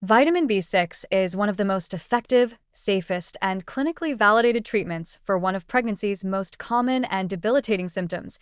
Vitamin B6 is one of the most effective, safest, and clinically validated treatments for one of pregnancy's most common and debilitating symptoms,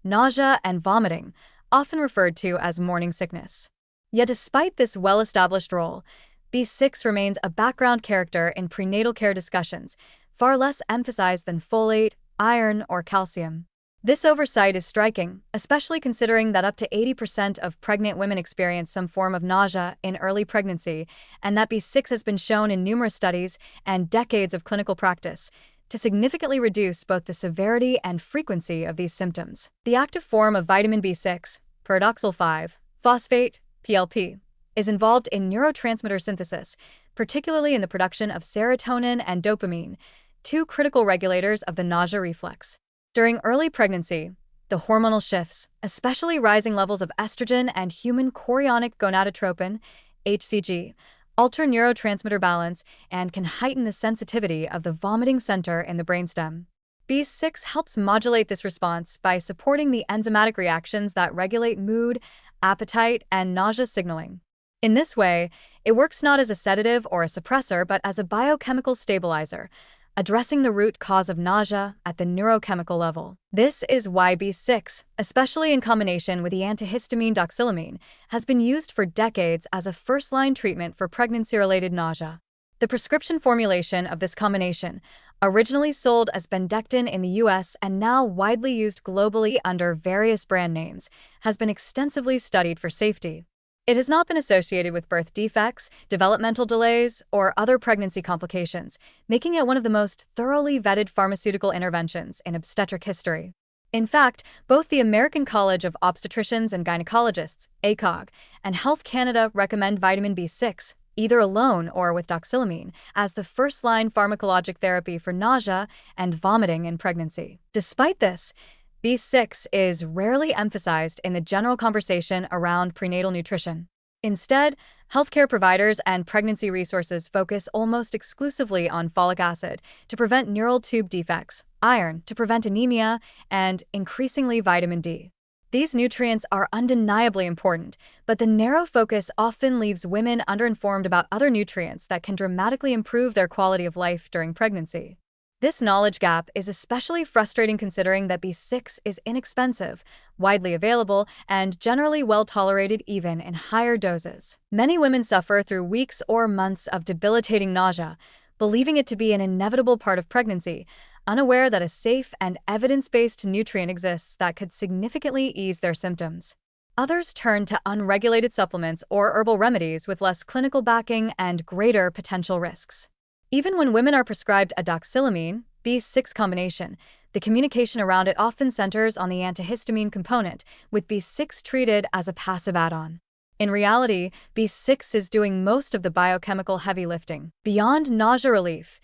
nausea and vomiting, often referred to as morning sickness. Yet despite this well-established role, B6 remains a background character in prenatal care discussions, far less emphasized than folate, iron, or calcium. This oversight is striking, especially considering that up to 80% of pregnant women experience some form of nausea in early pregnancy, and that B6 has been shown in numerous studies and decades of clinical practice to significantly reduce both the severity and frequency of these symptoms. The active form of vitamin B6, pyridoxal 5-phosphate, PLP, is involved in neurotransmitter synthesis, particularly in the production of serotonin and dopamine, two critical regulators of the nausea reflex. During early pregnancy, the hormonal shifts, especially rising levels of estrogen and human chorionic gonadotropin, HCG, alter neurotransmitter balance and can heighten the sensitivity of the vomiting center in the brainstem. B6 helps modulate this response by supporting the enzymatic reactions that regulate mood, appetite, and nausea signaling. In this way, it works not as a sedative or a suppressor but as a biochemical stabilizer, addressing the root cause of nausea at the neurochemical level. This is why B6, especially in combination with the antihistamine doxylamine, has been used for decades as a first-line treatment for pregnancy-related nausea. The prescription formulation of this combination, originally sold as Bendectin in the US and now widely used globally under various brand names, has been extensively studied for safety. It has not been associated with birth defects, developmental delays, or other pregnancy complications, making it one of the most thoroughly vetted pharmaceutical interventions in obstetric history. In fact, both the American College of Obstetricians and Gynecologists, ACOG, and Health Canada recommend vitamin B6, either alone or with doxylamine, as the first-line pharmacologic therapy for nausea and vomiting in pregnancy. Despite this, B6 is rarely emphasized in the general conversation around prenatal nutrition. Instead, healthcare providers and pregnancy resources focus almost exclusively on folic acid to prevent neural tube defects, iron to prevent anemia, and increasingly vitamin D. These nutrients are undeniably important, but the narrow focus often leaves women underinformed about other nutrients that can dramatically improve their quality of life during pregnancy. This knowledge gap is especially frustrating considering that B6 is inexpensive, widely available, and generally well tolerated even in higher doses. Many women suffer through weeks or months of debilitating nausea, believing it to be an inevitable part of pregnancy, unaware that a safe and evidence-based nutrient exists that could significantly ease their symptoms. Others turn to unregulated supplements or herbal remedies with less clinical backing and greater potential risks. Even when women are prescribed a doxylamine, B6 combination, the communication around it often centers on the antihistamine component, with B6 treated as a passive add-on. In reality, B6 is doing most of the biochemical heavy lifting. Beyond nausea relief,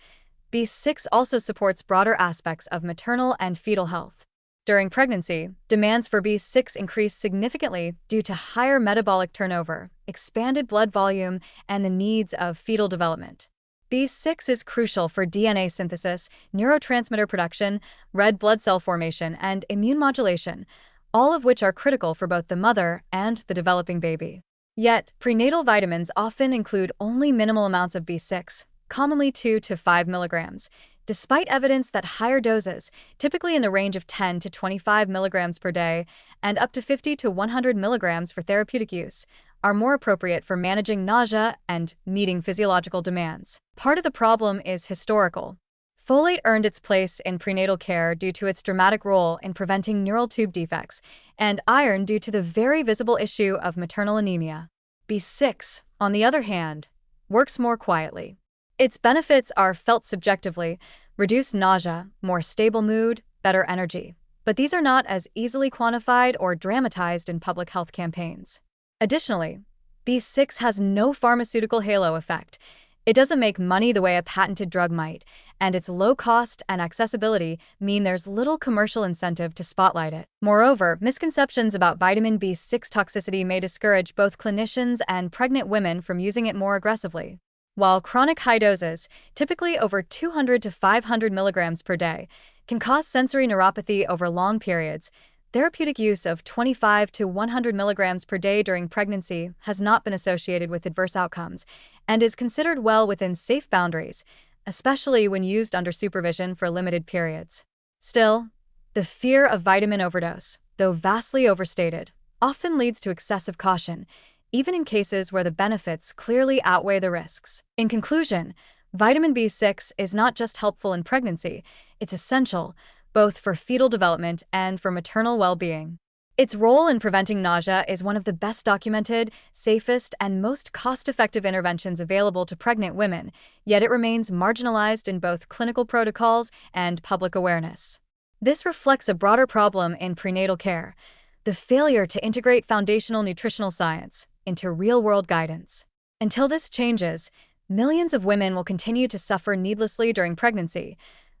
B6 also supports broader aspects of maternal and fetal health. During pregnancy, demands for B6 increase significantly due to higher metabolic turnover, expanded blood volume, and the needs of fetal development. B6 is crucial for DNA synthesis, neurotransmitter production, red blood cell formation, and immune modulation, all of which are critical for both the mother and the developing baby. Yet, prenatal vitamins often include only minimal amounts of B6, commonly 2 to 5 milligrams, despite evidence that higher doses, typically in the range of 10 to 25 milligrams per day and up to 50 to 100 milligrams for therapeutic use, are more appropriate for managing nausea and meeting physiological demands. Part of the problem is historical. Folate earned its place in prenatal care due to its dramatic role in preventing neural tube defects, and iron due to the very visible issue of maternal anemia. B6, on the other hand, works more quietly. Its benefits are felt subjectively: reduced nausea, more stable mood, better energy. But these are not as easily quantified or dramatized in public health campaigns. Additionally, B6 has no pharmaceutical halo effect. It doesn't make money the way a patented drug might, and its low cost and accessibility mean there's little commercial incentive to spotlight it. Moreover, misconceptions about vitamin B6 toxicity may discourage both clinicians and pregnant women from using it more aggressively. While chronic high doses, typically over 200 to 500 milligrams per day, can cause sensory neuropathy over long periods, Therapeutic use of 25 to 100 milligrams per day during pregnancy has not been associated with adverse outcomes and is considered well within safe boundaries, especially when used under supervision for limited periods. Still, the fear of vitamin overdose, though vastly overstated, often leads to excessive caution, even in cases where the benefits clearly outweigh the risks. In conclusion, vitamin B6 is not just helpful in pregnancy, it's essential, both for fetal development and for maternal well-being. Its role in preventing nausea is one of the best documented, safest, and most cost-effective interventions available to pregnant women, yet it remains marginalized in both clinical protocols and public awareness. This reflects a broader problem in prenatal care: the failure to integrate foundational nutritional science into real-world guidance. Until this changes, millions of women will continue to suffer needlessly during pregnancy,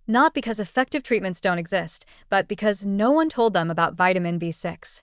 not because effective treatments don't exist, but because no one told them about vitamin B6.